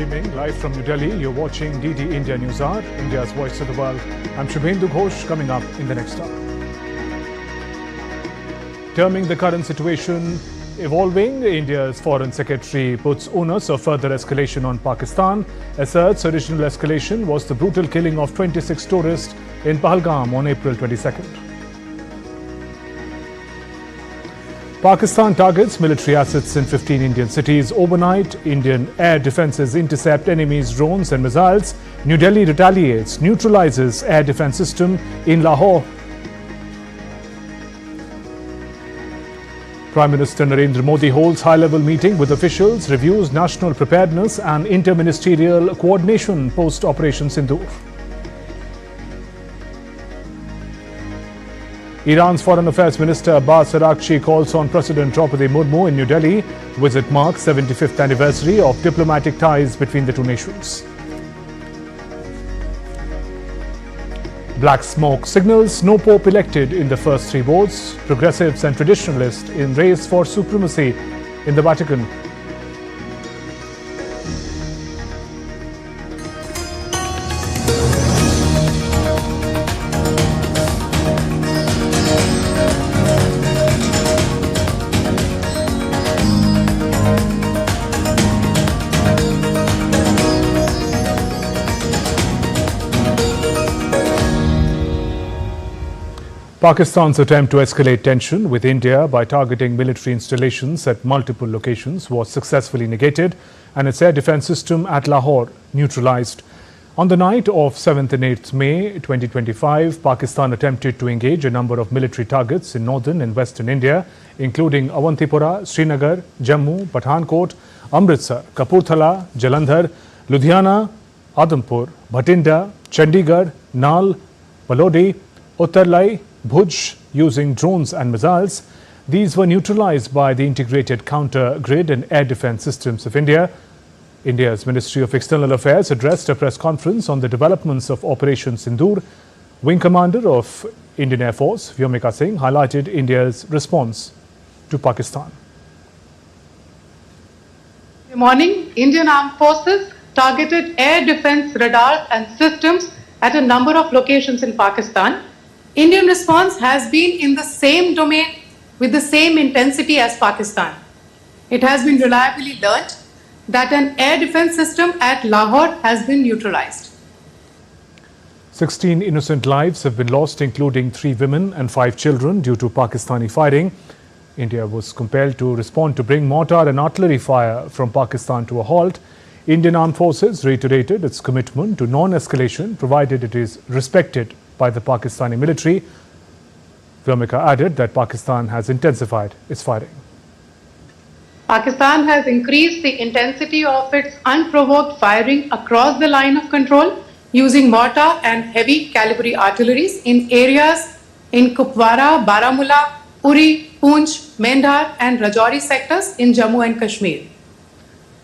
evening, live from New Delhi. You're watching DD India Newshour, India's voice of the world. I'm Shubhendu Ghosh, coming up in the next hour. Terming the current situation evolving, India's Foreign Secretary puts onus of further escalation on Pakistan, asserts original escalation was the brutal killing of 26 tourists in Pahalgam on April 22nd. Pakistan targets military assets in 15 Indian cities overnight. Indian air defences intercept enemies' drones and missiles. New Delhi retaliates, neutralizes air defence system in Lahore. Prime Minister Narendra Modi holds high-level meeting with officials, reviews national preparedness and interministerial coordination post-Operation Sindoor. Iran's Foreign Affairs Minister Abbas Araghchi calls on President Draupadi Murmu in New Delhi. Visit marks 75th anniversary of diplomatic ties between the two nations. Black smoke signals no pope elected in the first three votes. Progressives and traditionalists in race for supremacy in the Vatican. Pakistan's attempt to escalate tension with India by targeting military installations at multiple locations was successfully negated and its air defence system at Lahore neutralised. On the night of 7th and 8th May 2025, Pakistan attempted to engage a number of military targets in northern and western India, including Awantipura, Srinagar, Jammu, Pathankot, Amritsar, Kapurthala, Jalandhar, Ludhiana, Adampur, Bhatinda, Chandigarh, Nal, Balodi, Uttarlai, Bhuj, using drones and missiles. These were neutralized by the integrated counter-grid and air defense systems of India. India's Ministry of External Affairs addressed a press conference on the developments of Operation Sindoor. Wing Commander of Indian Air Force, Vyomika Singh, highlighted India's response to Pakistan. This morning, Indian Armed Forces targeted air defense radars and systems at a number of locations in Pakistan. Indian response has been in the same domain with the same intensity as Pakistan. It has been reliably learnt that an air defense system at Lahore has been neutralized. 16 innocent lives have been lost, including 3 women and 5 children, due to Pakistani fighting. India was compelled to respond to bring mortar and artillery fire from Pakistan to a halt. Indian Armed Forces reiterated its commitment to non-escalation, provided it is respected by the Pakistani military. Vyomika added that Pakistan has intensified its fighting. Pakistan has increased the intensity of its unprovoked firing across the line of control using mortar and heavy calibre artilleries in areas in Kupwara, Baramulla, Uri, Poonch, Mendhar and Rajouri sectors in Jammu and Kashmir.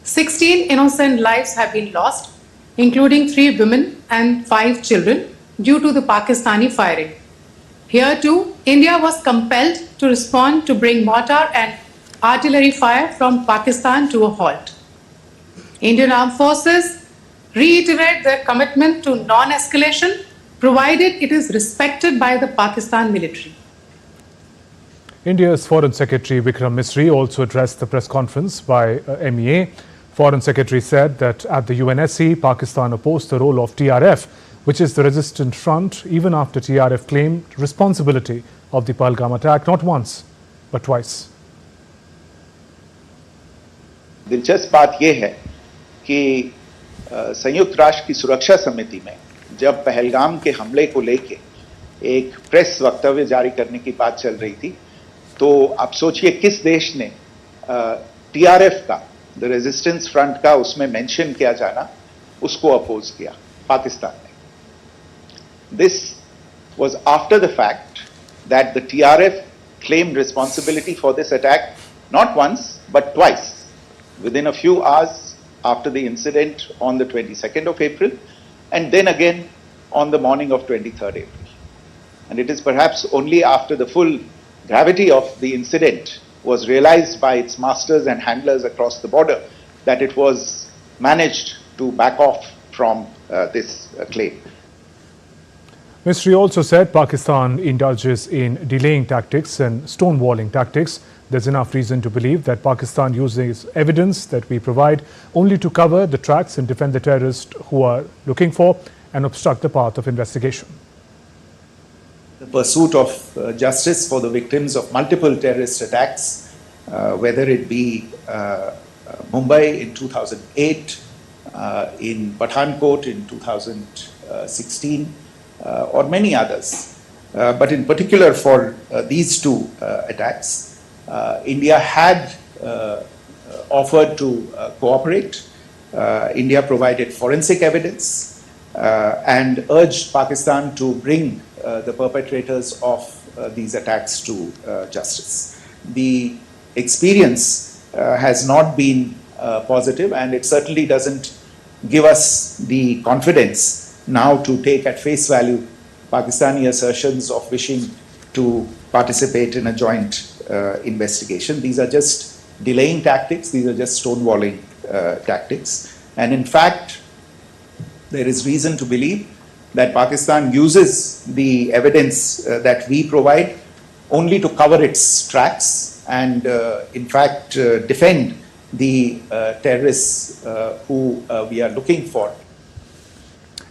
16 innocent lives have been lost, including 3 women and 5 children, due to the Pakistani firing. Here too, India was compelled to respond to bring mortar and artillery fire from Pakistan to a halt. Indian Armed Forces reiterate their commitment to non-escalation, provided it is respected by the Pakistan military. India's Foreign Secretary Vikram Misri also addressed the press conference by MEA. Foreign Secretary said that at the UNSC, Pakistan opposed the role of TRF, which is the resistant front, even after TRF claimed responsibility of the Pahalgam attack not once, but twice. दिलचस्प बात यह है कि संयुक्त राष्ट्र की सुरक्षा समिति में जब पहलगाम के हमले को लेके एक प्रेस वक्तव्य जारी करने की बात चल रही थी, तो आप सोचिए किस देश ने टीआरएफ का, द रेजिस्टेंस फ्रंट का उसमें मेंशन किया जाना, उसको अपोज किया, पाकिस्तान ने. This was after the fact that the TRF claimed responsibility for this attack not once but twice, within a few hours after the incident on the 22nd of April and then again on the morning of 23rd April. And it is perhaps only after the full gravity of the incident was realized by its masters and handlers across the border that it was managed to back off from this claim. Ministry also said Pakistan indulges in delaying tactics and stonewalling tactics. There's enough reason to believe that Pakistan uses evidence that we provide only to cover the tracks and defend the terrorists who are looking for and obstruct the path of investigation. The pursuit of justice for the victims of multiple terrorist attacks, whether it be Mumbai in 2008, in Pathankot in 2016, or many others. But in particular for these two attacks, India had offered to cooperate. India provided forensic evidence and urged Pakistan to bring the perpetrators of these attacks to justice. The experience has not been positive, and it certainly doesn't give us the confidence now to take at face value Pakistani assertions of wishing to participate in a joint investigation. These are just delaying tactics, these are just stonewalling tactics. And in fact, there is reason to believe that Pakistan uses the evidence that we provide only to cover its tracks and in fact defend the terrorists who we are looking for.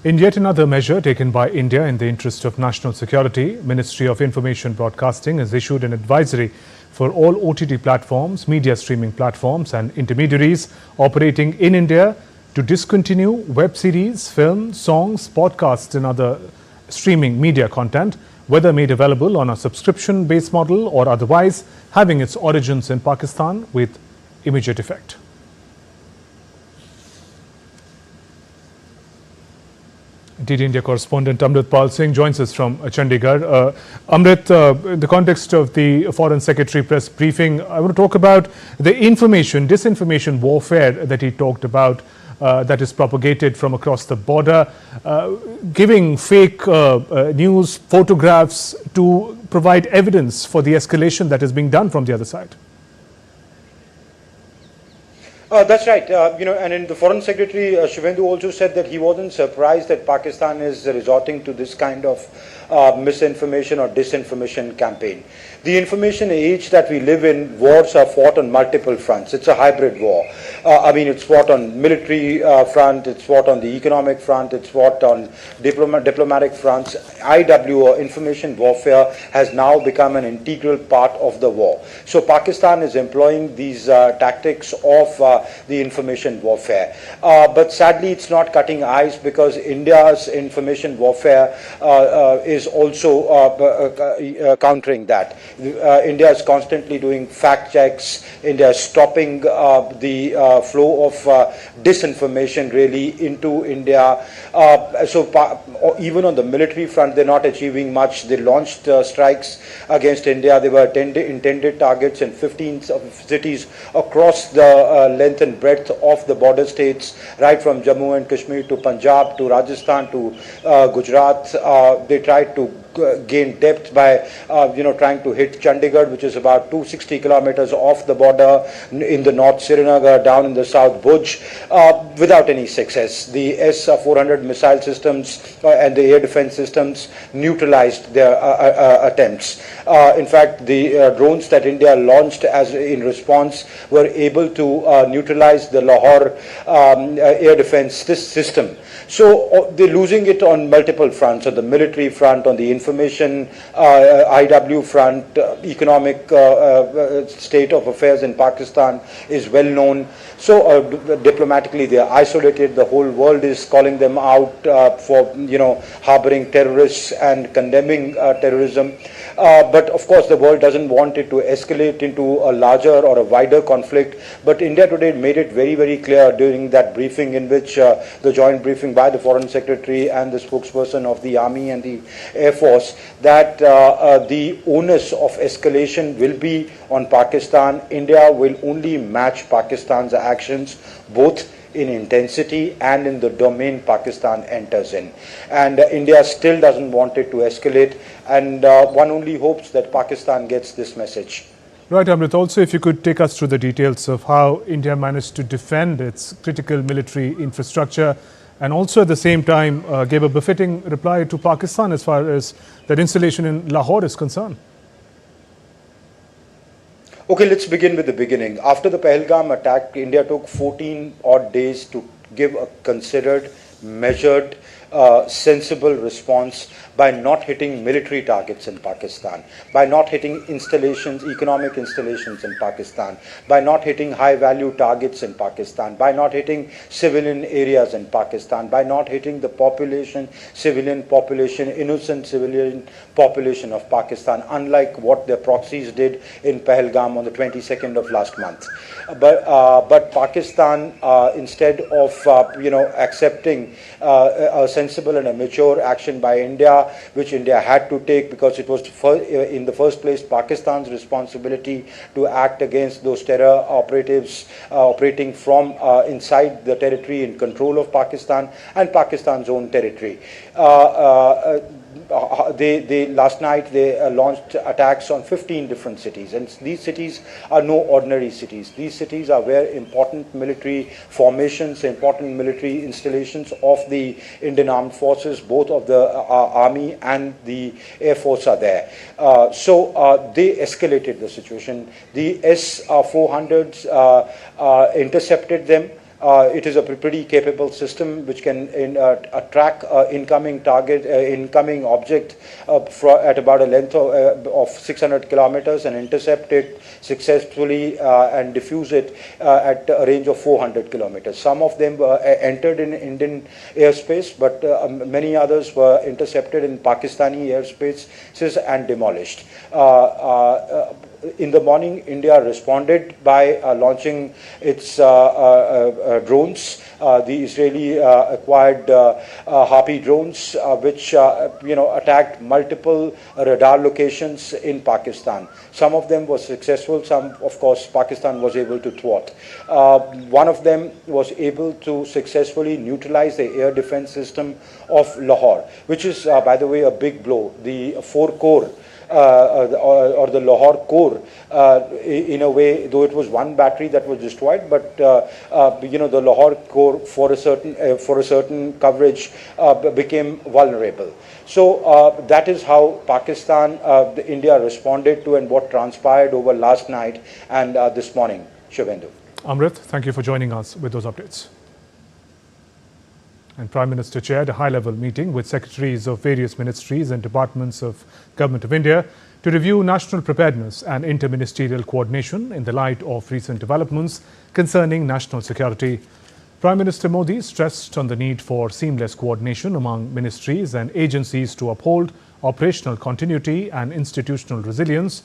In yet another measure taken by India in the interest of national security, Ministry of Information Broadcasting has issued an advisory for all OTT platforms, media streaming platforms and intermediaries operating in India to discontinue web series, films, songs, podcasts and other streaming media content, whether made available on a subscription-based model or otherwise, having its origins in Pakistan with immediate effect. DD India correspondent Amrit Pal Singh joins us from Chandigarh. Amrit, in the context of the Foreign Secretary press briefing, I want to talk about the disinformation warfare that he talked about that is propagated from across the border, giving fake news, photographs to provide evidence for the escalation that is being done from the other side. That's right. And in the Foreign Secretary, Shivendu also said that he wasn't surprised that Pakistan is resorting to this kind of misinformation or disinformation campaign. The information age that we live in, wars are fought on multiple fronts. It's a hybrid war. It's fought on military front, it's fought on the economic front, it's fought on diplomatic fronts. IW, or information warfare, has now become an integral part of the war. So Pakistan is employing these tactics of the information warfare. But sadly, it's not cutting ice, because India's information warfare is also countering that. India is constantly doing fact checks. India is stopping the flow of disinformation really into India. Even on the military front, they're not achieving much. They launched strikes against India. They were intended targets in 15 cities across the length and breadth of the border states, right from Jammu and Kashmir to Punjab to Rajasthan to Gujarat. They tried to gain depth by trying to hit Chandigarh, which is about 260 kilometers off the border, in the north Srinagar, down in the south Bhuj, without any success. The S-400 missile systems and the air defense systems neutralized their attempts. In fact, the drones that India launched in response were able to neutralize the Lahore air defense system. So they're losing it on multiple fronts: on the military front, on the information IW front. Economic state of affairs in Pakistan is well known. So diplomatically they are isolated. The whole world is calling them out for harboring terrorists and condemning terrorism. But of course the world doesn't want it to escalate into a larger or a wider conflict. But India today made it very, very clear during that briefing, in which the joint briefing by the Foreign Secretary and the spokesperson of the Army and the Air Force, that the onus of escalation will be on Pakistan. India will only match Pakistan's actions, both in intensity and in the domain Pakistan enters in. And India still doesn't want it to escalate, and one only hopes that Pakistan gets this message. Right, Amrit. Also, if you could take us through the details of how India managed to defend its critical military infrastructure and also at the same time gave a befitting reply to Pakistan as far as that installation in Lahore is concerned. Okay, let's begin with the beginning. After the Pahalgam attack, India took 14 odd days to give a considered, measured, sensible response by not hitting military targets in Pakistan, by not hitting installations, economic installations in Pakistan, by not hitting high-value targets in Pakistan, by not hitting civilian areas in Pakistan, by not hitting the population, civilian population, innocent civilian population of Pakistan, unlike what their proxies did in Pahalgam on the 22nd of last month. But Pakistan, instead of accepting a sensible and a mature action by India, which India had to take because it was in the first place Pakistan's responsibility to act against those terror operatives operating from inside the territory in control of Pakistan and Pakistan's own territory. Last night they launched attacks on 15 different cities, and these cities are no ordinary cities. These cities are where important military formations, important military installations of the Indian Armed Forces, both of the Army and the Air Force are there. So they escalated the situation. The S-400s intercepted them. It is a pretty capable system which can track incoming target, incoming object at about a length of 600 kilometers and intercept it successfully and diffuse it at a range of 400 kilometers. Some of them entered in Indian airspace, but many others were intercepted in Pakistani airspaces and demolished. In the morning, India responded by launching its drones. The Israeli acquired Harpy drones, which attacked multiple radar locations in Pakistan. Some of them were successful. Some, of course, Pakistan was able to thwart. One of them was able to successfully neutralize the air defense system of Lahore, which is, by the way, a big blow. The 4-core or the Lahore core, in a way, though it was one battery that was destroyed, but the Lahore core for a certain coverage became vulnerable. So that is how Pakistan, India responded to and what transpired over last night and this morning. Shivendu. Amrit, thank you for joining us with those updates. And Prime Minister chaired a high-level meeting with secretaries of various ministries and departments of Government of India to review national preparedness and interministerial coordination in the light of recent developments concerning national security. Prime Minister Modi stressed on the need for seamless coordination among ministries and agencies to uphold operational continuity and institutional resilience.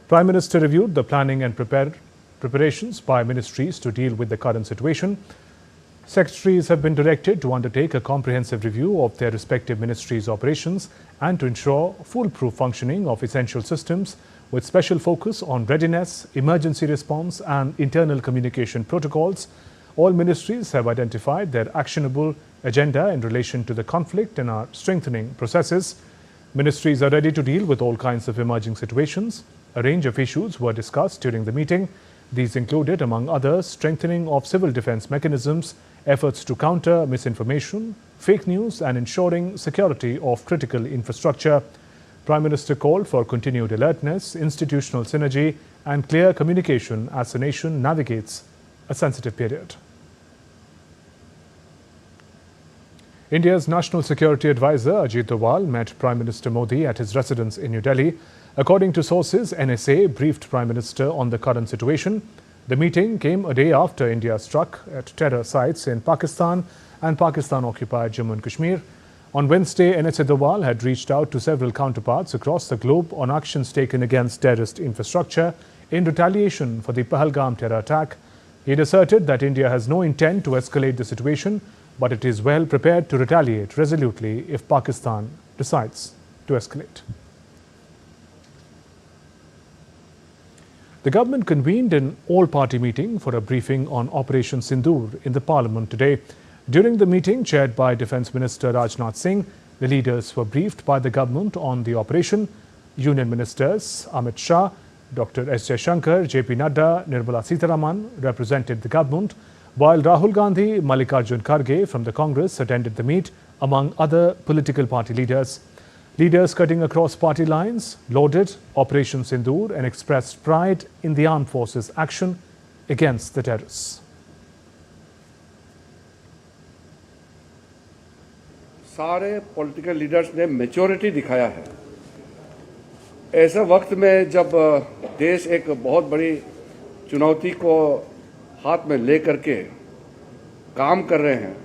Prime Minister reviewed the planning and preparations by ministries to deal with the current situation. Secretaries have been directed to undertake a comprehensive review of their respective ministries' operations and to ensure foolproof functioning of essential systems with special focus on readiness, emergency response and internal communication protocols. All ministries have identified their actionable agenda in relation to the conflict and are strengthening processes. Ministries are ready to deal with all kinds of emerging situations. A range of issues were discussed during the meeting. These included, among others, strengthening of civil defense mechanisms, efforts to counter misinformation, fake news and ensuring security of critical infrastructure. Prime Minister called for continued alertness, institutional synergy and clear communication as the nation navigates a sensitive period. India's National Security Advisor Ajit Doval met Prime Minister Modi at his residence in New Delhi. According to sources, NSA briefed Prime Minister on the current situation. The meeting came a day after India struck at terror sites in Pakistan and Pakistan-occupied Jammu and Kashmir. On Wednesday, NSA Doval had reached out to several counterparts across the globe on actions taken against terrorist infrastructure in retaliation for the Pahalgam terror attack. He had asserted that India has no intent to escalate the situation, but it is well prepared to retaliate resolutely if Pakistan decides to escalate. The government convened an all-party meeting for a briefing on Operation Sindoor in the Parliament today. During the meeting, chaired by Defence Minister Rajnath Singh, the leaders were briefed by the government on the operation. Union Ministers Amit Shah, Dr. S. Jaishankar, J.P. Nadda, Nirmala Sitharaman represented the government, while Rahul Gandhi, Mallikarjun Kharge from the Congress attended the meet, among other political party leaders. Leaders cutting across party lines lauded Operation Sindoor and expressed pride in the armed forces' action against the terrorists. सारे political leaders ने maturity दिखाया है। ऐसे वक्त में जब देश एक बहुत बड़ी चुनौती को हाथ में ले करके काम कर रहे हैं,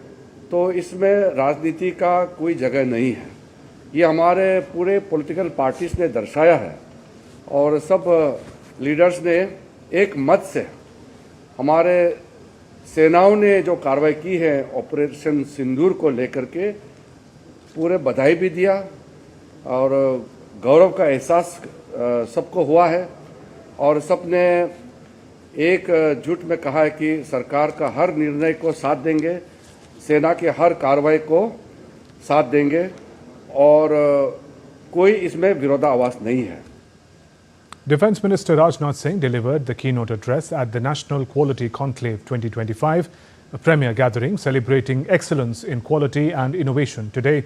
तो इसमें राजनीति का कोई जगह नहीं है। ये हमारे पूरे पॉलिटिकल पार्टीज ने दर्शाया है और सब लीडर्स ने एक मत से हमारे सेनाओं ने जो कार्रवाई की है ऑपरेशन सिंदूर को लेकर के पूरे बधाई भी दिया और गौरव का एहसास सबको हुआ है और सबने एक जुट में कहा है कि सरकार का हर निर्णय को साथ देंगे, सेना की हर कार्रवाई को साथ देंगे और कोई इसमें विरोधाभास नहीं है। Defence Minister Rajnath Singh delivered the keynote address at the National Quality Conclave 2025, a premier gathering celebrating excellence in quality and innovation today.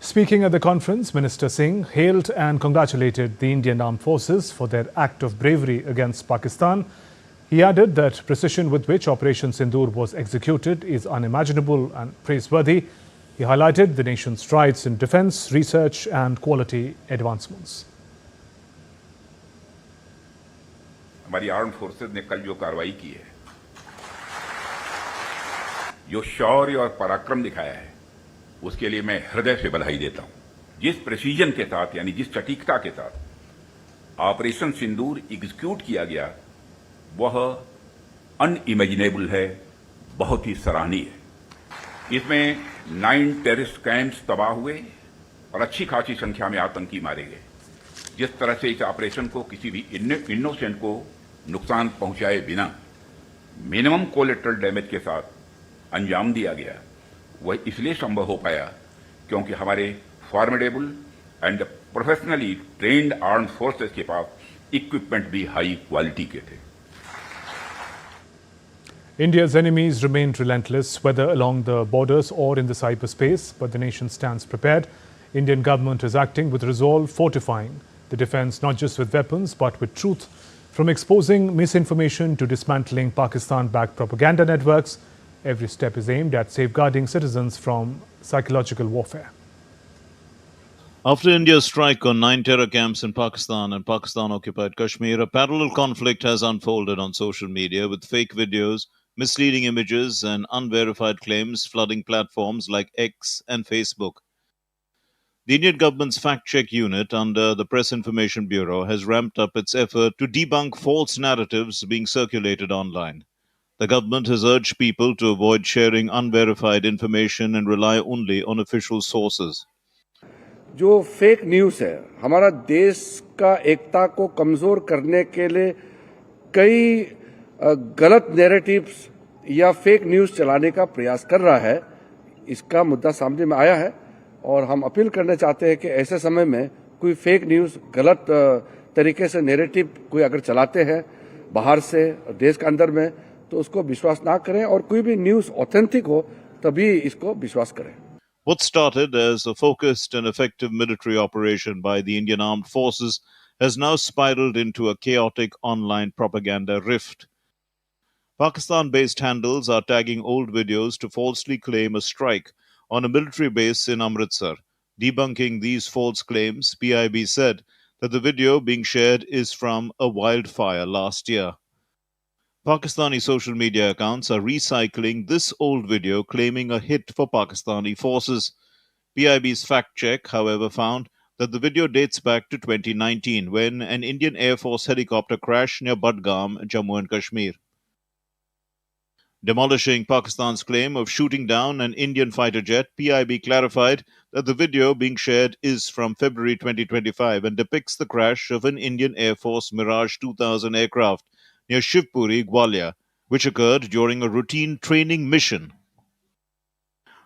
Speaking at the conference, Minister Singh hailed and congratulated the Indian Armed Forces for their act of bravery against Pakistan. He added that precision with which Operation Sindoor was executed is unimaginable and praiseworthy. He highlighted the nation's strides in defence, research and quality advancements. हमारी armed forces ने कल जो कार्रवाई की है, जो शौर्य और पराक्रम दिखाया है, उसके लिए मैं हृदय से बधाई देता हूं। जिस प्रेसीजन के साथ यानी जिस सटीकता के साथ ऑपरेशन सिंदूर एग्जीक्यूट किया गया, वह अनइमेजिनेबल है, बहुत ही सराहनीय है। इसमें 9 टेररिस्ट कैंप्स तबाह हुए और अच्छी खासी संख्या में आतंकी मारे गए। जिस तरह से इस ऑपरेशन को किसी भी इनोसेंट को नुकसान पहुंचाए बिना मिनिमम कोलेटरल डैमेज के साथ अंजाम दिया गया, वह इसलिए संभव हो पाया क्योंकि हमारे formidable and professionally trained armed forces के पास इक्विपमेंट भी हाई क्वालिटी के थे। India's enemies remain relentless, whether along the borders or in the cyberspace, but the nation stands prepared. Indian government is acting with resolve, fortifying the defence not just with weapons but with truth. From exposing misinformation to dismantling Pakistan-backed propaganda networks, every step is aimed at safeguarding citizens from psychological warfare. After India's strike on 9 terror camps in Pakistan and Pakistan-occupied Kashmir, a parallel conflict has unfolded on social media with fake videos, misleading images and unverified claims flooding platforms like X and Facebook. The Indian government's fact-check unit under the Press Information Bureau has ramped up its effort to debunk false narratives being circulated online. The government has urged people to avoid sharing unverified information and rely only on official sources. जो fake news है, हमारा देश का एकता को कमज़ोर करने के लिए कई गलत नैरेटिव्स या फेक न्यूज़ चलाने का प्रयास कर रहा है। इसका मुद्दा सामने में आया है और हम अपील करना चाहते हैं कि ऐसे समय में कोई फेक न्यूज़ गलत तरीके से नैरेटिव कोई अगर चलाते हैं बाहर से देश के अंदर में, तो उसको विश्वास ना करें और कोई भी न्यूज़ ऑथेंटिक हो तभी इसको विश्वास करें। What started as a focused and effective military operation by the Indian Armed Forces has now spiraled into a chaotic online propaganda rift. Pakistan-based handles are tagging old videos to falsely claim a strike on a military base in Amritsar. Debunking these false claims, PIB said that the video being shared is from a wildfire last year. Pakistani social media accounts are recycling this old video claiming a hit for Pakistani forces. PIB's fact check, however, found that the video dates back to 2019 when an Indian Air Force helicopter crashed near Budgam, Jammu and Kashmir. Demolishing Pakistan's claim of shooting down an Indian fighter jet, PIB clarified that the video being shared is from February 2025 and depicts the crash of an Indian Air Force Mirage 2000 aircraft near Shivpuri, Gwalior, which occurred during a routine training mission.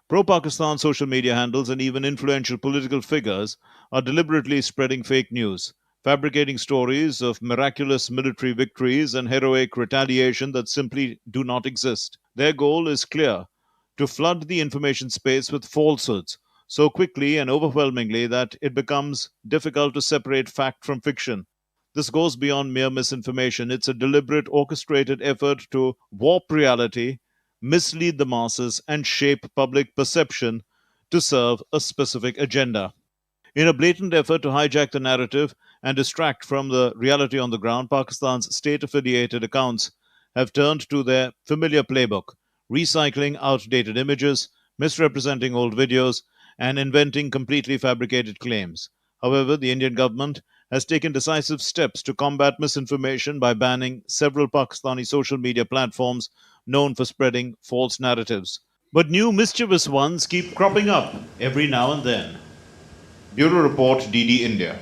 Pro-Pakistan social media handles and even influential political figures are deliberately spreading fake news. fabricating stories of miraculous military victories and heroic retaliation that simply do not exist. Their goal is clear: to flood the information space with falsehoods so quickly and overwhelmingly that it becomes difficult to separate fact from fiction. This goes beyond mere misinformation. It's a deliberate, orchestrated effort to warp reality, mislead the masses, and shape public perception to serve a specific agenda. In a blatant effort to hijack the narrative and distract from the reality on the ground, Pakistan's state affiliated accounts have turned to their familiar playbook: recycling outdated images, misrepresenting old videos, and inventing completely fabricated claims. However, the Indian government has taken decisive steps to combat misinformation by banning several Pakistani social media platforms known for spreading false narratives. But new mischievous ones keep cropping up every now and then. Bureau Report, DD India.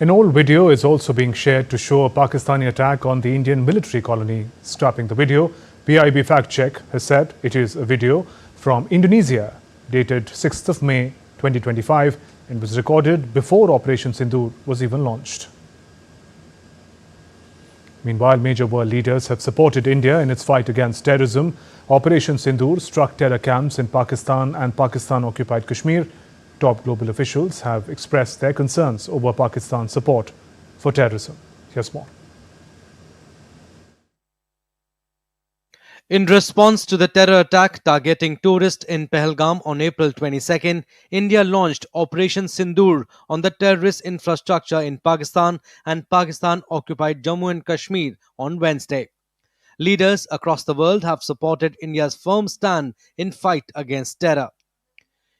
An old video is also being shared to show a Pakistani attack on the Indian military colony. Scrapping the video, PIB Fact Check has said it is a video from Indonesia dated 6th of May 2025 and was recorded before Operation Sindoor was even launched. Meanwhile, major world leaders have supported India in its fight against terrorism. Operation Sindoor struck terror camps in Pakistan and Pakistan-occupied Kashmir. Top global officials have expressed their concerns over Pakistan's support for terrorism. Here's more. In response to the terror attack targeting tourists in Pahalgam on April 22nd, India launched Operation Sindoor on the terrorist infrastructure in Pakistan and Pakistan-occupied Jammu and Kashmir on Wednesday. Leaders across the world have supported India's firm stand in fight against terror.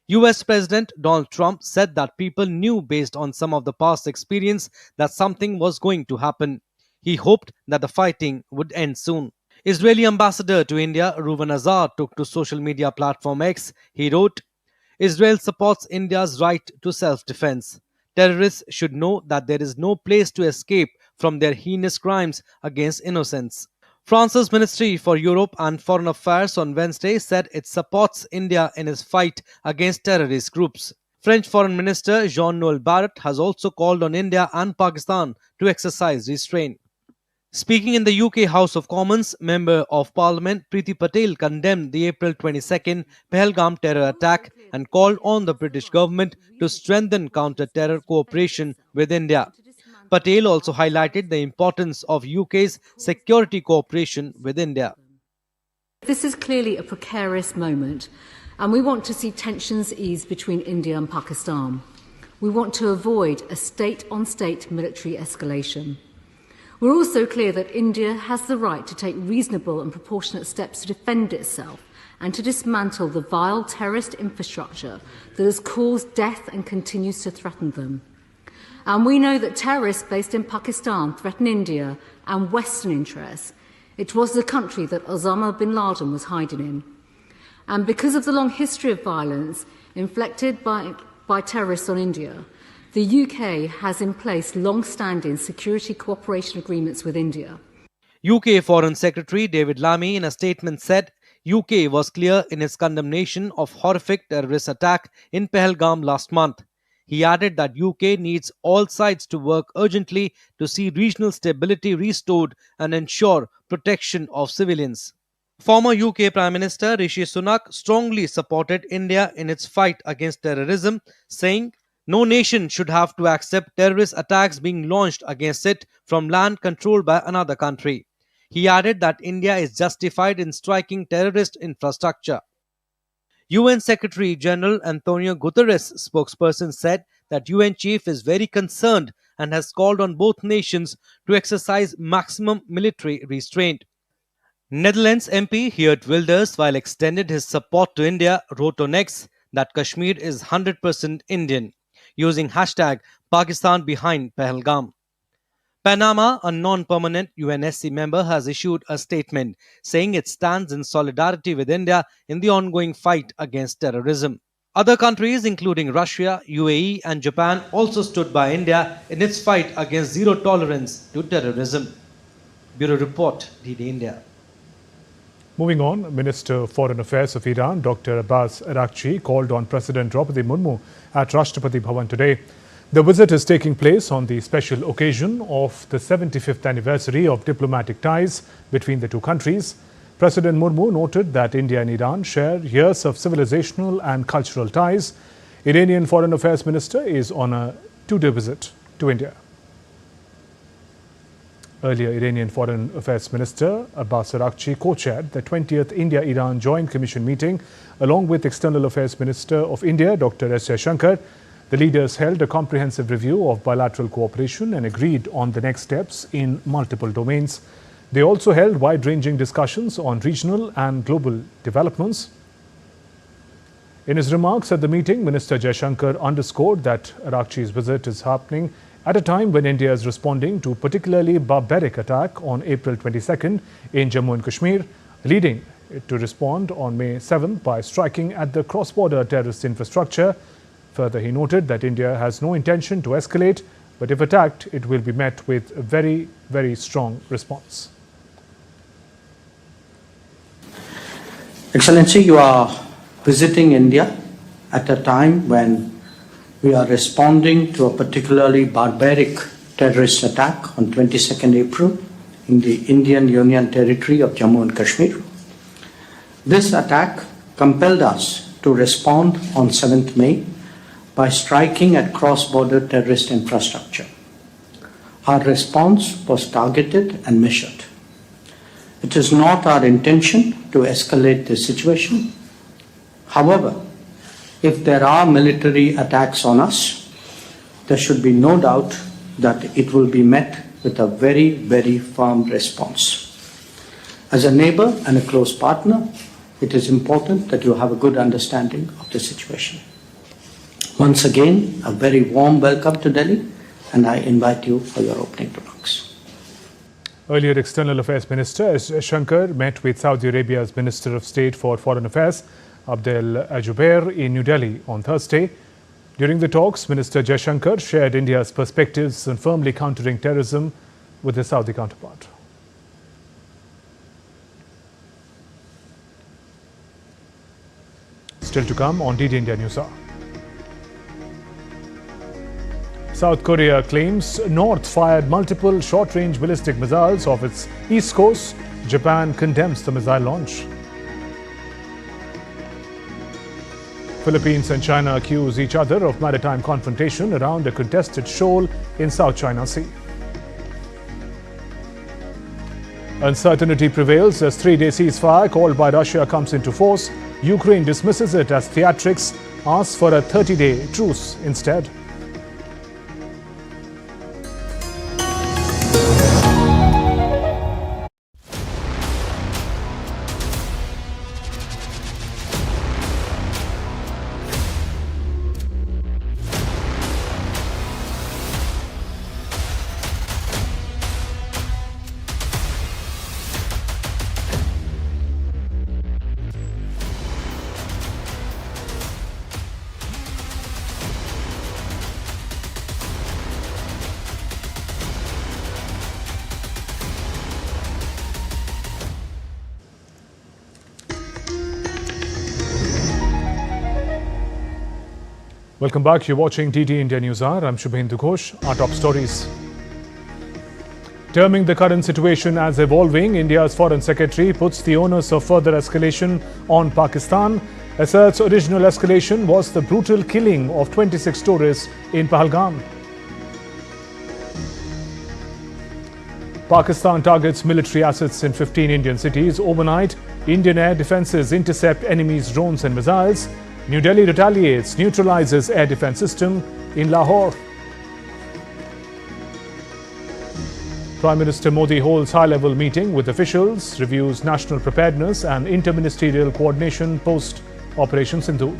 US President Donald Trump said that people knew based on some of the past experience that something was going to happen. He hoped that the fighting would end soon. Israeli ambassador to India, Reuven Azar, took to social media platform X. He wrote, "Israel supports India's right to self-defense. Terrorists should know that there is no place to escape from their heinous crimes against innocents." France's Ministry for Europe and Foreign Affairs on Wednesday said it supports India in its fight against terrorist groups. French Foreign Minister Jean-Noël Barrot has also called on India and Pakistan to exercise restraint. Speaking in the UK House of Commons, Member of Parliament Priti Patel condemned the April 22nd Pahalgam terror attack and called on the British government to strengthen counter-terror cooperation with India. Patel also highlighted the importance of UK's security cooperation with India. This is clearly a precarious moment, and we want to see tensions ease between India and Pakistan. We want to avoid a state-on-state military escalation. We're also clear that India has the right to take reasonable and proportionate steps to defend itself and to dismantle the vile terrorist infrastructure that has caused death and continues to threaten them. And we know that terrorists based in Pakistan threaten India and Western interests. It was the country that Osama bin Laden was hiding in. And because of the long history of violence inflicted by terrorists on India, the UK has in place long-standing security cooperation agreements with India. UK Foreign Secretary David Lammy in a statement said UK was clear in its condemnation of horrific terrorist attack in Pahalgam last month. He added that UK needs all sides to work urgently to see regional stability restored and ensure protection of civilians. Former UK Prime Minister Rishi Sunak strongly supported India in its fight against terrorism, saying, "No nation should have to accept terrorist attacks being launched against it from land controlled by another country." He added that India is justified in striking terrorist infrastructure. UN Secretary General Antonio Guterres' spokesperson said that UN chief is very concerned and has called on both nations to exercise maximum military restraint. Netherlands MP Geert Wilders, while extended his support to India, wrote on X that Kashmir is 100% Indian, using hashtag Pakistan behind Pahalgam. Panama, a non-permanent UNSC member, has issued a statement saying it stands in solidarity with India in the ongoing fight against terrorism. Other countries, including Russia, UAE and Japan, also stood by India in its fight against zero tolerance to terrorism. Bureau Report, DD India. Moving on, Minister of Foreign Affairs of Iran, Dr. Abbas Araghchi, called on President Draupadi Murmu at Rashtrapati Bhavan today. The visit is taking place on the special occasion of the 75th anniversary of diplomatic ties between the two countries. President Murmu noted that India and Iran share years of civilizational and cultural ties. Iranian Foreign Affairs Minister is on a two-day visit to India. Earlier, Iranian Foreign Affairs Minister Abbas Araghchi co-chaired the 20th India-Iran Joint Commission meeting along with External Affairs Minister of India, Dr. S. Jaishankar. The leaders held a comprehensive review of bilateral cooperation and agreed on the next steps in multiple domains. They also held wide-ranging discussions on regional and global developments. In his remarks at the meeting, Minister Jaishankar underscored that Araghchi's visit is happening at a time when India is responding to a particularly barbaric attack on April 22nd in Jammu and Kashmir, leading it to respond on May 7th by striking at the cross-border terrorist infrastructure. Further, he noted that India has no intention to escalate, but if attacked, it will be met with a very, very strong response. Excellency, you are visiting India at a time when we are responding to a particularly barbaric terrorist attack on 22nd April in the Indian Union territory of Jammu and Kashmir. This attack compelled us to respond on 7th May by striking at cross-border terrorist infrastructure. Our response was targeted and measured. It is not our intention to escalate the situation. However, if there are military attacks on us, there should be no doubt that it will be met with a very, very firm response. As a neighbor and a close partner, it is important that you have a good understanding of the situation. Once again, a very warm welcome to Delhi, and I invite you for your opening remarks. Earlier, External Affairs Minister S. Shankar met with Saudi Arabia's Minister of State for Foreign Affairs, Abdel Ajubair, in New Delhi on Thursday. During the talks, Minister Jaishankar shared India's perspectives on firmly countering terrorism with his Saudi counterpart. Still to come on DD India Newshour. South Korea claims North fired multiple short-range ballistic missiles off its east coast. Japan condemns the missile launch. Philippines and China accuse each other of maritime confrontation around a contested shoal in South China Sea. Uncertainty prevails as three-day ceasefire called by Russia comes into force. Ukraine dismisses it as theatrics, asks for a 30-day truce instead. Welcome back. You're watching DD India Newshour. I'm Shubhendu Ghosh. Our top stories. Terming the current situation as evolving, India's Foreign Secretary puts the onus of further escalation on Pakistan. Asserts original escalation was the brutal killing of 26 tourists in Pahalgam. Pakistan targets military assets in 15 Indian cities overnight. Indian air defences intercept enemies' drones and missiles. New Delhi retaliates, neutralizes air defense system in Lahore. Prime Minister Modi holds high-level meeting with officials, reviews national preparedness and interministerial coordination post Operation Sindoor.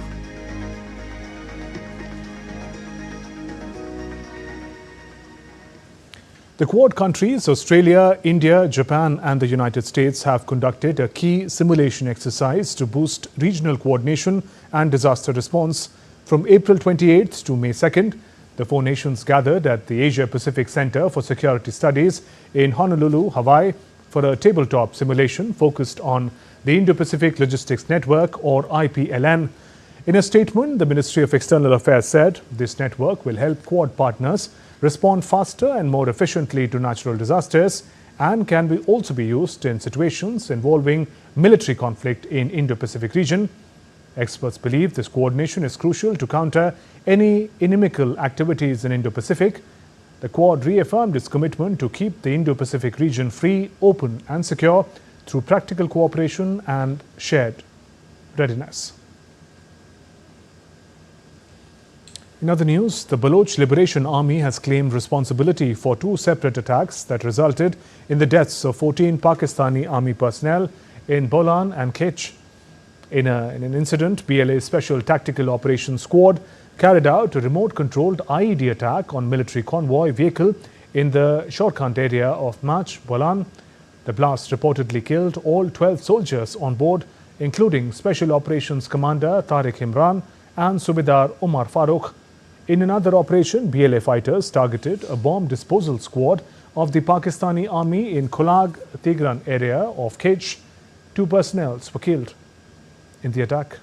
The Quad countries, Australia, India, Japan and the United States have conducted a key simulation exercise to boost regional coordination and disaster response. From April 28th to May 2nd, the four nations gathered at the Asia-Pacific Center for Security Studies in Honolulu, Hawaii, for a tabletop simulation focused on the Indo-Pacific Logistics Network or IPLN. In a statement, the Ministry of External Affairs said this network will help Quad partners respond faster and more efficiently to natural disasters and can also be used in situations involving military conflict in Indo-Pacific region. Experts believe this coordination is crucial to counter any inimical activities in Indo-Pacific. The Quad reaffirmed its commitment to keep the Indo-Pacific region free, open and secure through practical cooperation and shared readiness. In other news, the Baloch Liberation Army has claimed responsibility for two separate attacks that resulted in the deaths of 14 Pakistani army personnel in Bolan and Kech. In an incident, BLA's Special Tactical Operations Squad carried out a remote-controlled IED attack on military convoy vehicle in the Shorkant area of Mach, Bolan. The blast reportedly killed all 12 soldiers on board, including Special Operations Commander Tariq Imran and Subedar Umar Farooq. In another operation, BLA fighters targeted a bomb disposal squad of the Pakistani army in Kolag Tigran area of Kech. 2 personnel were killed in the attack.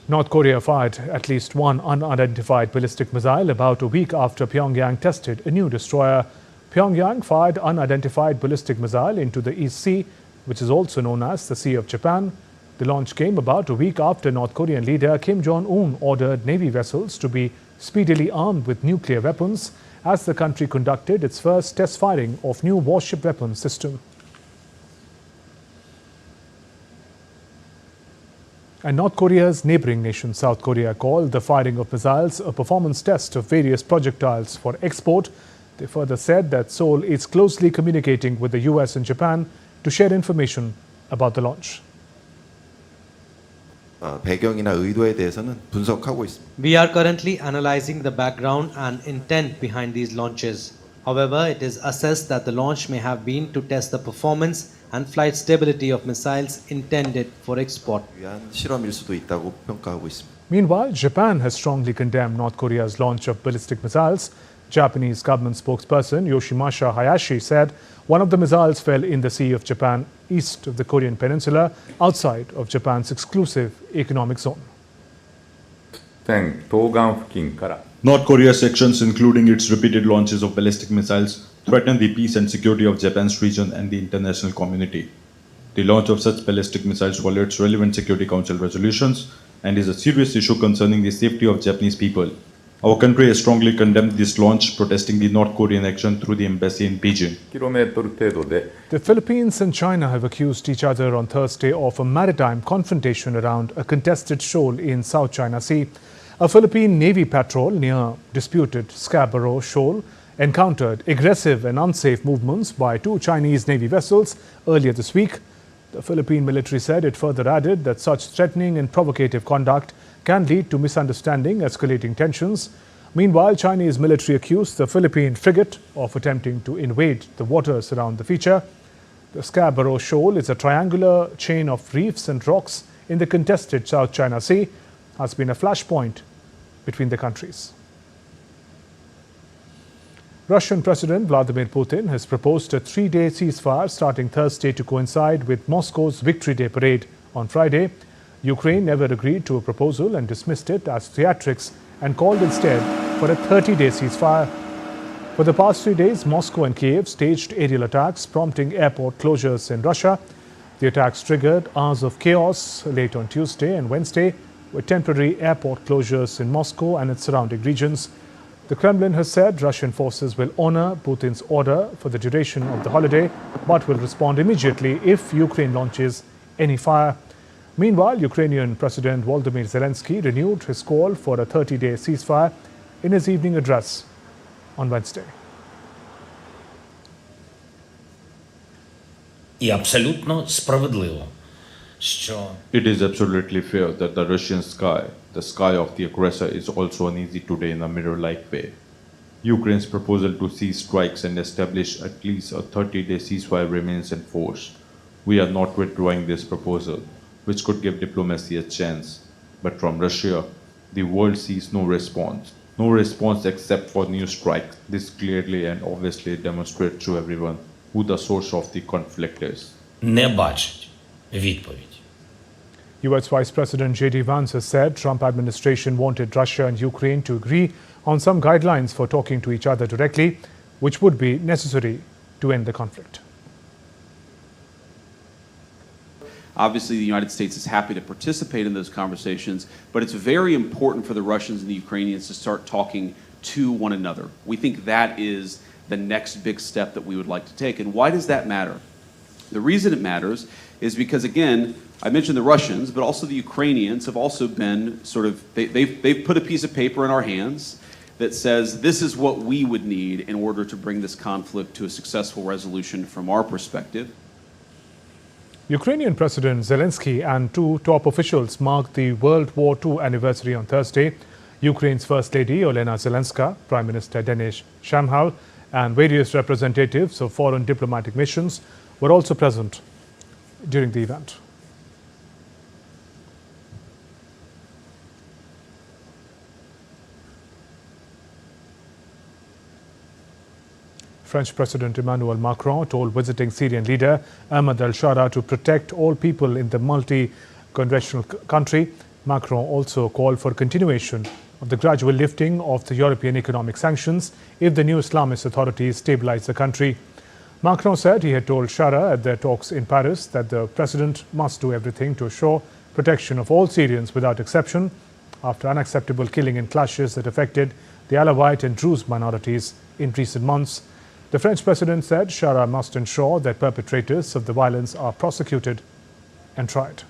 North Korea fired at least one unidentified ballistic missile about a week after Pyongyang tested a new destroyer. Pyongyang fired unidentified ballistic missile into the East Sea, which is also known as the Sea of Japan. The launch came about a week after North Korean leader Kim Jong-un ordered Navy vessels to be speedily armed with nuclear weapons as the country conducted its first test firing of new warship weapon system. And North Korea's neighboring nation, South Korea, called the firing of missiles a performance test of various projectiles for export. They further said that Seoul is closely communicating with the US and Japan to share information about the launch. 배경이나 의도에 대해서는 분석하고 있습니다. We are currently analyzing the background and intent behind these launches. However, it is assessed that the launch may have been to test the performance and flight stability of missiles intended for export. 위한 실험일 수도 있다고 평가하고 있습니다. Meanwhile, Japan has strongly condemned North Korea's launch of ballistic missiles. Japanese government spokesperson Yoshimasa Hayashi said one of the missiles fell in the Sea of Japan, east of the Korean peninsula, outside of Japan's exclusive economic zone. North Korea's actions, including its repeated launches of ballistic missiles, threaten the peace and security of Japan's region and the international community. The launch of such ballistic missiles violates relevant Security Council resolutions and is a serious issue concerning the safety of Japanese people. Our country has strongly condemned this launch, protesting the North Korean action through the embassy in Beijing. The Philippines and China have accused each other on Thursday of a maritime confrontation around a contested shoal in South China Sea. A Philippine Navy patrol near disputed Scarborough Shoal encountered aggressive and unsafe movements by 2 Chinese Navy vessels earlier this week. The Philippine military said it further added that such threatening and provocative conduct can lead to misunderstanding, escalating tensions. Meanwhile, Chinese military accused the Philippine frigate of attempting to invade the waters around the feature. The Scarborough Shoal is a triangular chain of reefs and rocks in the contested South China Sea, has been a flashpoint between the countries. Russian President Vladimir Putin has proposed a 3-day ceasefire starting Thursday to coincide with Moscow's Victory Day parade on Friday. Ukraine never agreed to a proposal and dismissed it as theatrics and called instead for a 30-day ceasefire. For the past 3 days, Moscow and Kiev staged aerial attacks, prompting airport closures in Russia. The attacks triggered hours of chaos late on Tuesday and Wednesday, with temporary airport closures in Moscow and its surrounding regions. The Kremlin has said Russian forces will honor Putin's order for the duration of the holiday, but will respond immediately if Ukraine launches any fire. Meanwhile, Ukrainian President Volodymyr Zelensky renewed his call for a 30-day ceasefire in his evening address on Wednesday. It is absolutely fair that the Russian sky, the sky of the aggressor, is also uneasy today in a mirror-like way. Ukraine's proposal to cease strikes and establish at least a 30-day ceasefire remains in force. We are not withdrawing this proposal, which could give diplomacy a chance. But from Russia, the world sees no response. No response except for new strikes. This clearly and obviously demonstrates to everyone who the source of the conflict is. US Vice President J.D. Vance has said Trump administration wanted Russia and Ukraine to agree on some guidelines for talking to each other directly, which would be necessary to end the conflict. Obviously, the United States is happy to participate in those conversations, but it's very important for the Russians and the Ukrainians to start talking to one another. We think that is the next big step that we would like to take. And why does that matter? The reason it matters is because, again, I mentioned the Russians, but also the Ukrainians have also been sort of, they've put a piece of paper in our hands that says this is what we would need in order to bring this conflict to a successful resolution from our perspective. Ukrainian President Zelensky and two top officials marked the World War II anniversary on Thursday. Ukraine's First Lady Olena Zelenska, Prime Minister Denis Shamhal, and various representatives of foreign diplomatic missions were also present during the event. French President Emmanuel Macron told visiting Syrian leader Ahmed al-Shara to protect all people in the multi-confessional country. Macron also called for continuation of the gradual lifting of the European economic sanctions if the new Islamist authorities stabilize the country. Macron said he had told Shara at their talks in Paris that the president must do everything to assure protection of all Syrians without exception after unacceptable killing and clashes that affected the Alawite and Druze minorities in recent months. The French president said Shara must ensure that perpetrators of the violence are prosecuted and tried.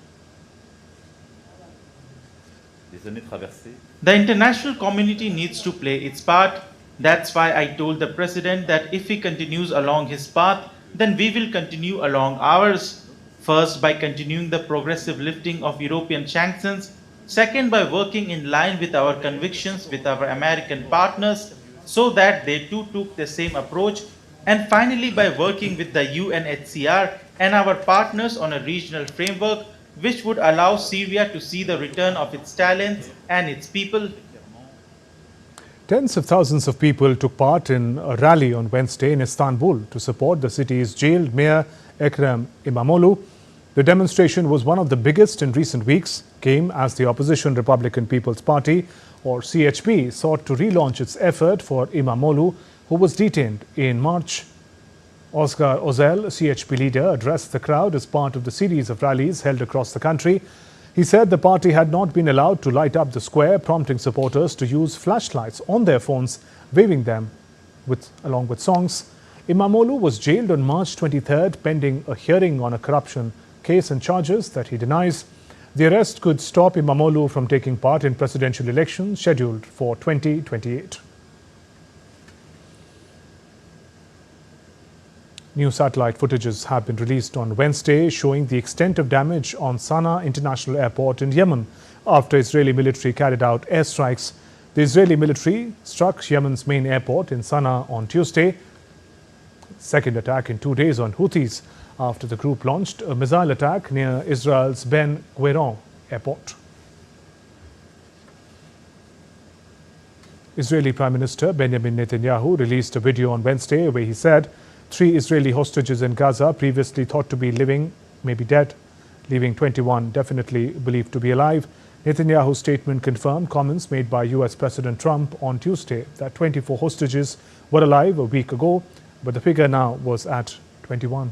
The international community needs to play its part. That's why I told the president that if he continues along his path, then we will continue along ours. First, by continuing the progressive lifting of European sanctions. Second, by working in line with our convictions with our American partners, so that they too took the same approach, and finally by working with the UNHCR and our partners on a regional framework which would allow Syria to see the return of its talents and its people. Tens of thousands of people took part in a rally on Wednesday in Istanbul to support the city's jailed mayor Ekrem İmamoğlu. The demonstration was one of the biggest in recent weeks, came as the opposition Republican People's Party, or CHP, sought to relaunch its effort for İmamoğlu, who was detained in March. Oscar Özel, CHP leader, addressed the crowd as part of the series of rallies held across the country. He said the party had not been allowed to light up the square, prompting supporters to use flashlights on their phones, waving them along with songs. İmamoğlu was jailed on March 23rd, pending a hearing on a corruption case and charges that he denies. The arrest could stop İmamoğlu from taking part in presidential elections scheduled for 2028. New satellite footages have been released on Wednesday showing the extent of damage on Sana'a International Airport in Yemen after Israeli military carried out airstrikes. The Israeli military struck Yemen's main airport in Sana'a on Tuesday. Second attack in 2 days on Houthis after the group launched a missile attack near Israel's Ben Gurion airport. Israeli Prime Minister Benjamin Netanyahu released a video on Wednesday where he said 3 Israeli hostages in Gaza previously thought to be living may be dead, leaving 21 definitely believed to be alive. Netanyahu's statement confirmed comments made by US President Trump on Tuesday that 24 hostages were alive a week ago, but the figure now was at 21.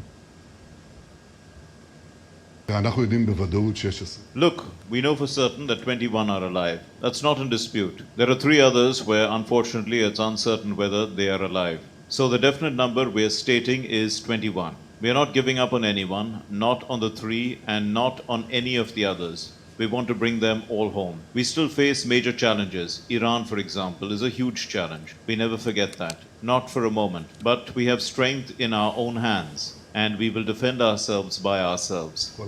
Look, we know for certain that 21 are alive. That's not in dispute. There are 3 others where unfortunately it's uncertain whether they are alive. So the definite number we are stating is 21. We are not giving up on anyone, not on the 3 and not on any of the others. We want to bring them all home. We still face major challenges. Iran, for example, is a huge challenge. We never forget that. Not for a moment. But we have strength in our own hands. And we will defend ourselves by ourselves.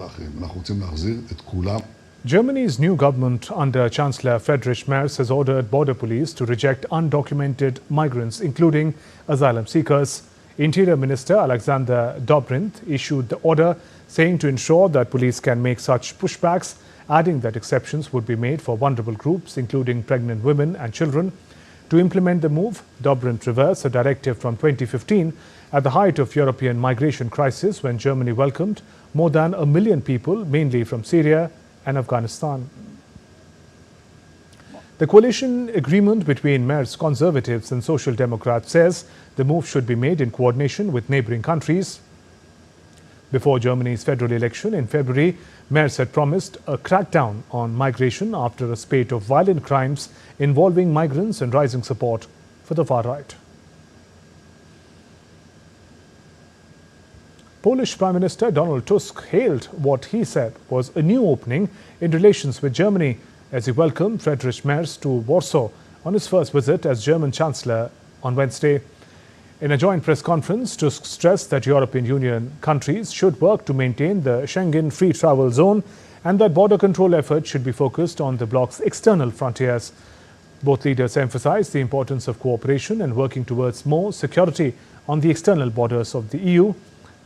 Germany's new government under Chancellor Friedrich Merz has ordered border police to reject undocumented migrants, including asylum seekers. Interior Minister Alexander Dobrindt issued the order, saying to ensure that police can make such pushbacks, adding that exceptions would be made for vulnerable groups, including pregnant women and children. To implement the move, Dobrindt reversed a directive from 2015 at the height of European migration crisis when Germany welcomed more than 1 million people, mainly from Syria, and Afghanistan. The coalition agreement between Mayor's Conservatives and Social Democrats says the move should be made in coordination with neighbouring countries. Before Germany's federal election in February, Merz had promised a crackdown on migration after a spate of violent crimes involving migrants and rising support for the far right. Polish Prime Minister Donald Tusk hailed what he said was a new opening in relations with Germany as he welcomed Friedrich Merz to Warsaw on his first visit as German Chancellor on Wednesday. In a joint press conference, Tusk stressed that European Union countries should work to maintain the Schengen free travel zone and that border control efforts should be focused on the bloc's external frontiers. Both leaders emphasized the importance of cooperation and working towards more security on the external borders of the EU.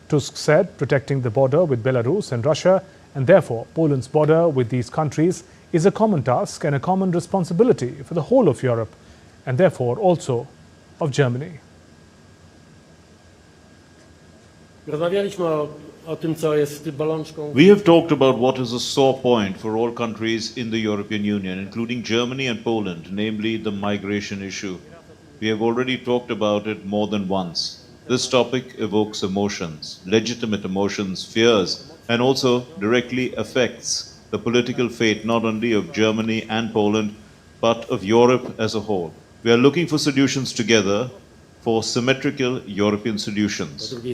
Tusk said protecting the border with Belarus and Russia and therefore Poland's border with these countries is a common task and a common responsibility for the whole of Europe and therefore also of Germany. We have talked about what is a sore point for all countries in the European Union, including Germany and Poland, namely the migration issue. We have already talked about it more than once. This topic evokes emotions, legitimate emotions, fears, and also directly affects the political fate not only of Germany and Poland, but of Europe as a whole. We are looking for solutions together, for symmetrical European solutions. We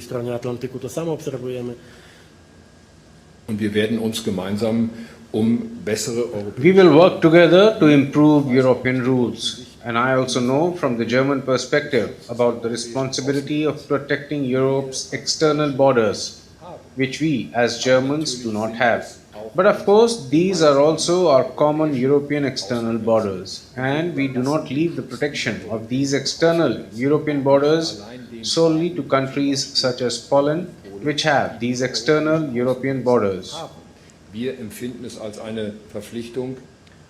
will work together to improve European rules. And I also know from the German perspective about the responsibility of protecting Europe's external borders, which we as Germans do not have. But of course, these are also our common European external borders, and we do not leave the protection of these external European borders solely to countries such as Poland, which have these external European borders.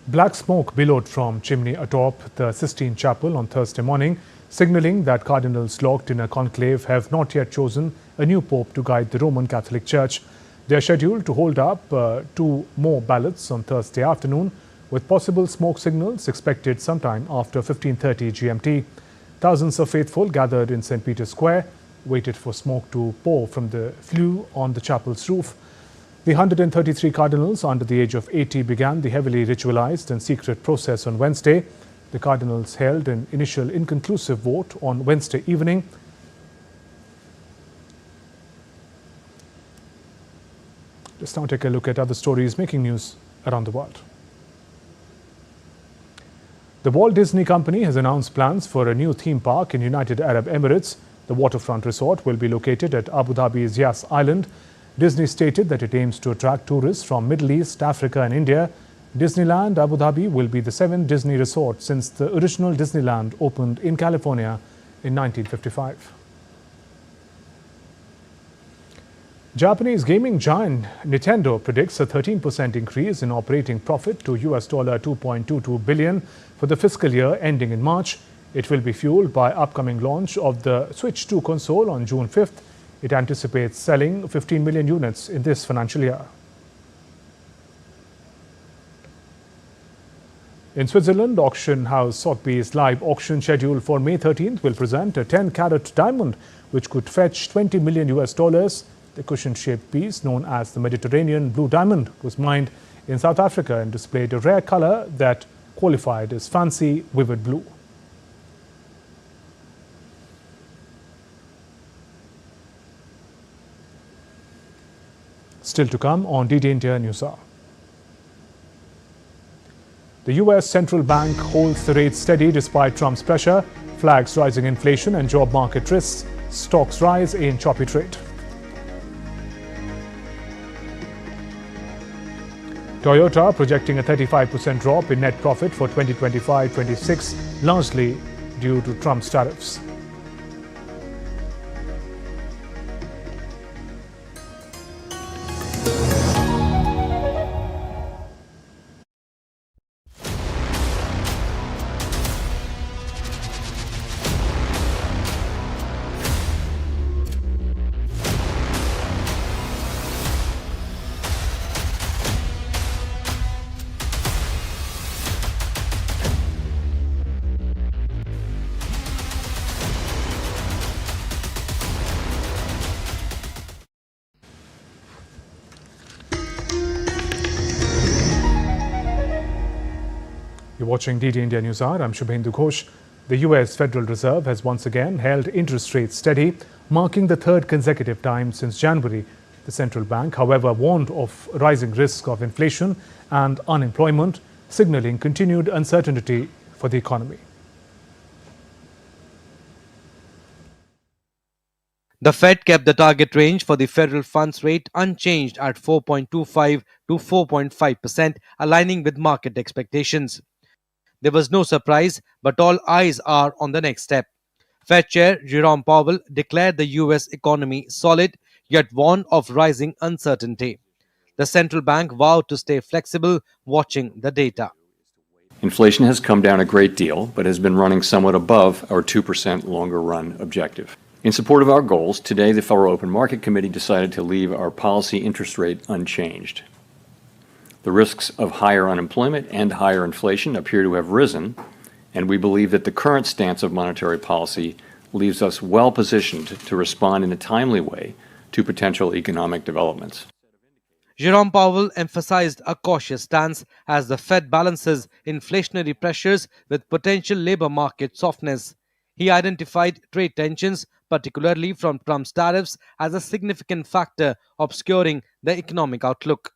Black smoke billowed from chimney atop the Sistine Chapel on Thursday morning, signalling that cardinals locked in a conclave have not yet chosen a new pope to guide the Roman Catholic Church. They are scheduled to hold up 2 more ballots on Thursday afternoon, with possible smoke signals expected sometime after 15:30 GMT. Thousands of faithful gathered in St. Peter's Square, waited for smoke to pour from the flue on the chapel's roof. The 133 cardinals under the age of 80 began the heavily ritualized and secret process on Wednesday. The cardinals held an initial inconclusive vote on Wednesday evening. Let's now take a look at other stories making news around the world. The Walt Disney Company has announced plans for a new theme park in United Arab Emirates. The waterfront resort will be located at Abu Dhabi's Yas Island. Disney stated that it aims to attract tourists from Middle East, Africa and India. Disneyland Abu Dhabi will be the 7th Disney resort since the original Disneyland opened in California in 1955. Japanese gaming giant Nintendo predicts a 13% increase in operating profit to US $2.22 billion for the fiscal year ending in March. It will be fueled by upcoming launch of the Switch 2 console on June 5th. It anticipates selling 15 million units in this financial year. In Switzerland, auction house Sotheby's live auction scheduled for May 13th will present a 10-carat diamond which could fetch $20 million US. The cushion-shaped piece, known as the Mediterranean Blue Diamond, was mined in South Africa and displayed a rare color that qualified as fancy vivid blue. Still to come on DD India Newshour. The US central bank holds the rate steady despite Trump's pressure, flags rising inflation and job market risks, stocks rise in choppy trade. Toyota projecting a 35% drop in net profit for 2025-26, largely due to Trump's tariffs. You're watching DD India Newshour. I'm Shubhendu Ghosh. The US Federal Reserve has once again held interest rates steady, marking the third consecutive time since January. The central bank, however, warned of rising risk of inflation and unemployment, signaling continued uncertainty for the economy. The Fed kept the target range for the federal funds rate unchanged at 4.25 to 4.5%, aligning with market expectations. There was no surprise, but all eyes are on the next step. Fed Chair Jerome Powell declared the US economy solid, yet warned of rising uncertainty. The central bank vowed to stay flexible, watching the data. Inflation has come down a great deal, but has been running somewhat above our 2% longer run objective. In support of our goals, today the Federal Open Market Committee decided to leave our policy interest rate unchanged. The risks of higher unemployment and higher inflation appear to have risen, and we believe that the current stance of monetary policy leaves us well positioned to respond in a timely way to potential economic developments. Jerome Powell emphasized a cautious stance as the Fed balances inflationary pressures with potential labor market softness. He identified trade tensions, particularly from Trump's tariffs, as a significant factor obscuring the economic outlook.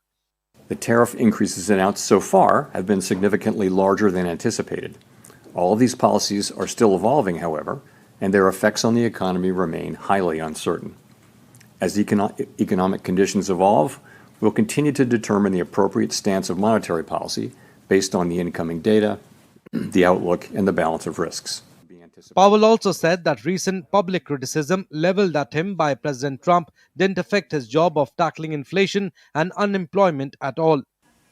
The tariff increases announced so far have been significantly larger than anticipated. All of these policies are still evolving, however, and their effects on the economy remain highly uncertain. As economic conditions evolve, we'll continue to determine the appropriate stance of monetary policy based on the incoming data, the outlook, and the balance of risks. Powell also said that recent public criticism leveled at him by President Trump didn't affect his job of tackling inflation and unemployment at all.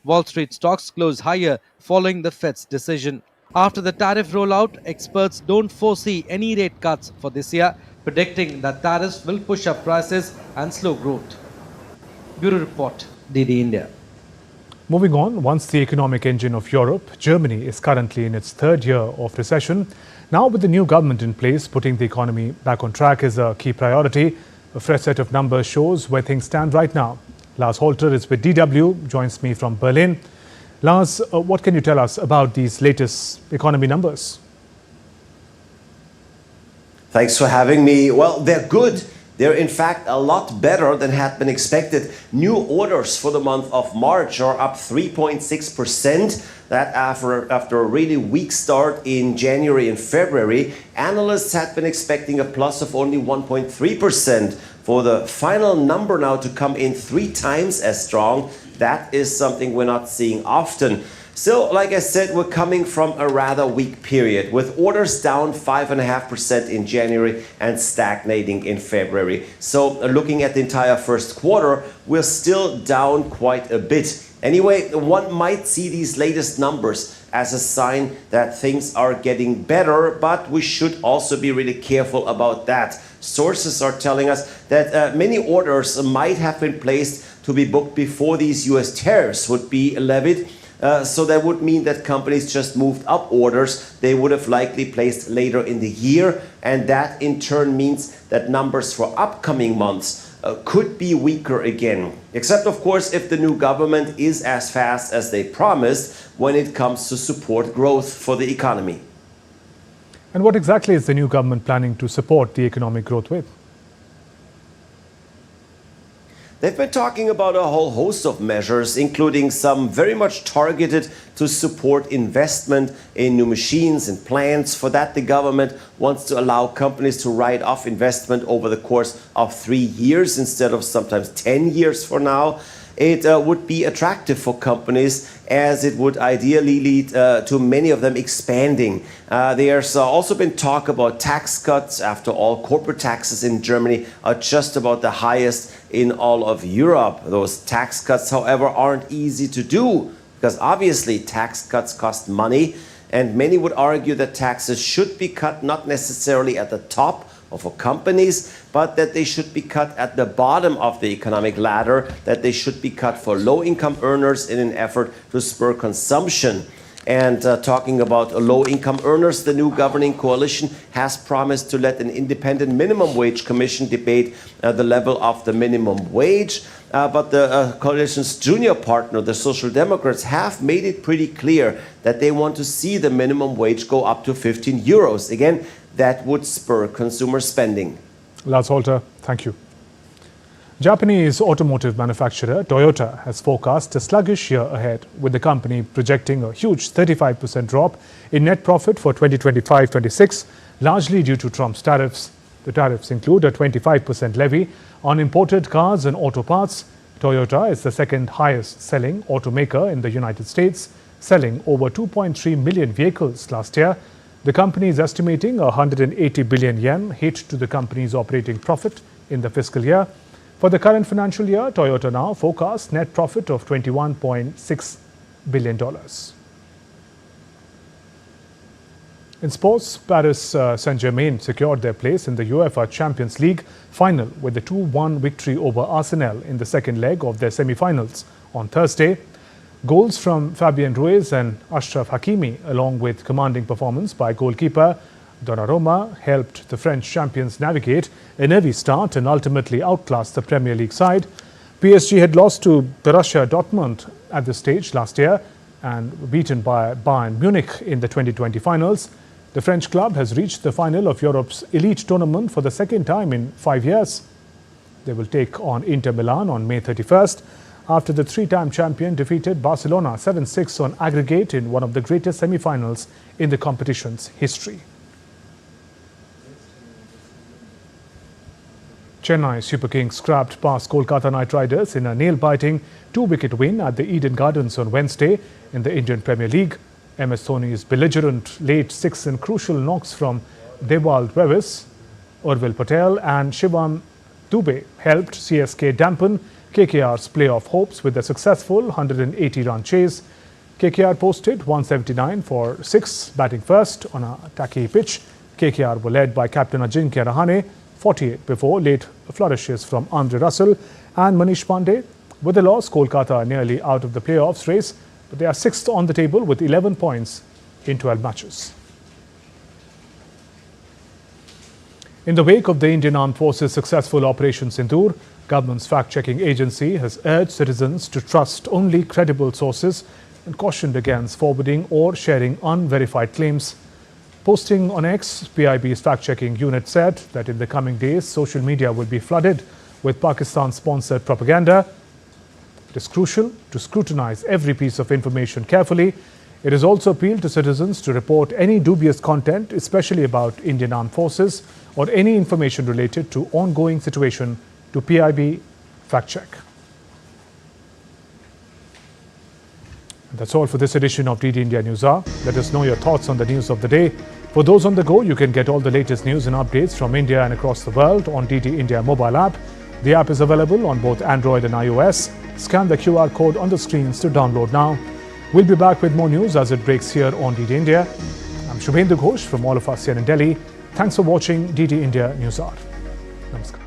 Wall Street stocks closed higher following the Fed's decision. After the tariff rollout, experts don't foresee any rate cuts for this year, predicting that tariffs will push up prices and slow growth. Bureau Report, DD India. Moving on, once the economic engine of Europe, Germany is currently in its third year of recession. Now, with the new government in place, putting the economy back on track is a key priority. A fresh set of numbers shows where things stand right now. Lars Holter is with DW, joins me from Berlin. Lars, what can you tell us about these latest economy numbers? Thanks for having me. Well, they're good. They're in fact a lot better than had been expected. New orders for the month of March are up 3.6%. That after a really weak start in January and February. Analysts had been expecting a plus of only 1.3%. For the final number now to come in 3 times as strong, that is something we're not seeing often. Still, like I said, we're coming from a rather weak period, with orders down 5.5% in January and stagnating in February. So looking at the entire first quarter, we're still down quite a bit. Anyway, one might see these latest numbers as a sign that things are getting better, but we should also be really careful about that. Sources are telling us that many orders might have been placed to be booked before these US tariffs would be levied. So that would mean that companies just moved up orders they would have likely placed later in the year. And that in turn means that numbers for upcoming months could be weaker again. Except, of course, if the new government is as fast as they promised when it comes to support growth for the economy. And what exactly is the new government planning to support the economic growth with? They've been talking about a whole host of measures, including some very much targeted to support investment in new machines and plants. For that, the government wants to allow companies to write off investment over the course of 3 years instead of sometimes 10 years for now. It would be attractive for companies as it would ideally lead to many of them expanding. There's also been talk about tax cuts. After all, corporate taxes in Germany are just about the highest in all of Europe. Those tax cuts, however, aren't easy to do because obviously tax cuts cost money, and many would argue that taxes should be cut not necessarily at the top or for companies, but that they should be cut at the bottom of the economic ladder, that they should be cut for low-income earners in an effort to spur consumption. And talking about low-income earners, the new governing coalition has promised to let an independent minimum wage commission debate the level of the minimum wage. But the coalition's junior partner, the Social Democrats, have made it pretty clear that they want to see the minimum wage go up to 15 euros. Again, that would spur consumer spending. Lars Holter, thank you. Japanese automotive manufacturer Toyota has forecast a sluggish year ahead, with the company projecting a huge 35% drop in net profit for 2025-26, largely due to Trump's tariffs. The tariffs include a 25% levy on imported cars and auto parts. Toyota is the second highest selling automaker in the United States, selling over 2.3 million vehicles last year. The company is estimating a 180 billion yen hit to the company's operating profit in the fiscal year. For the current financial year, Toyota now forecasts net profit of $21.6 billion. In sports, Paris Saint-Germain secured their place in the UEFA Champions League final with a 2-1 victory over Arsenal in the second leg of their semi-finals on Thursday. Goals from Fabien Ruiz and Achraf Hakimi, along with commanding performance by goalkeeper Donnarumma, helped the French champions navigate a nervy start and ultimately outclass the Premier League side. PSG had lost to Borussia Dortmund at this stage last year and beaten by Bayern Munich in the 2020 finals. The French club has reached the final of Europe's elite tournament for the second time in 5 years. They will take on Inter Milan on May 31st after the three-time champion defeated Barcelona 7-6 on aggregate in one of the greatest semi-finals in the competition's history. Chennai Super Kings scrapped past Kolkata Knight Riders in a nail-biting 2-wicket win at the Eden Gardens on Wednesday in the Indian Premier League. MS Dhoni's belligerent late six and crucial knocks from Dewald Brevis, Urvil Patel and Shivam Dubey helped CSK dampen KKR's playoff hopes with a successful 180-run chase. KKR posted 179 for 6, batting first on a tacky pitch. KKR were led by captain Ajinkya Rahane, 48 before late flourishes from Andre Russell and Manish Pandey. With the loss, Kolkata are nearly out of the playoffs race, but they are sixth on the table with 11 points in 12 matches. In the wake of the Indian Armed Forces' successful Operation Sindoor, government's fact-checking agency has urged citizens to trust only credible sources and cautioned against forwarding or sharing unverified claims. Posting on X, PIB's fact-checking unit said that in the coming days, social media will be flooded with Pakistan-sponsored propaganda. It is crucial to scrutinize every piece of information carefully. It has also appealed to citizens to report any dubious content, especially about Indian Armed Forces, or any information related to ongoing situation to PIB Fact Check. That's all for this edition of DD India News Hour. Let us know your thoughts on the news of the day. For those on the go, you can get all the latest news and updates from India and across the world on DD India mobile app. The app is available on both Android and iOS. Scan the QR code on the screens to download now. We'll be back with more news as it breaks here on DD India. I'm Shubhendu Ghosh from all of us here in Delhi. Thanks for watching DD India News Hour. Namaskar.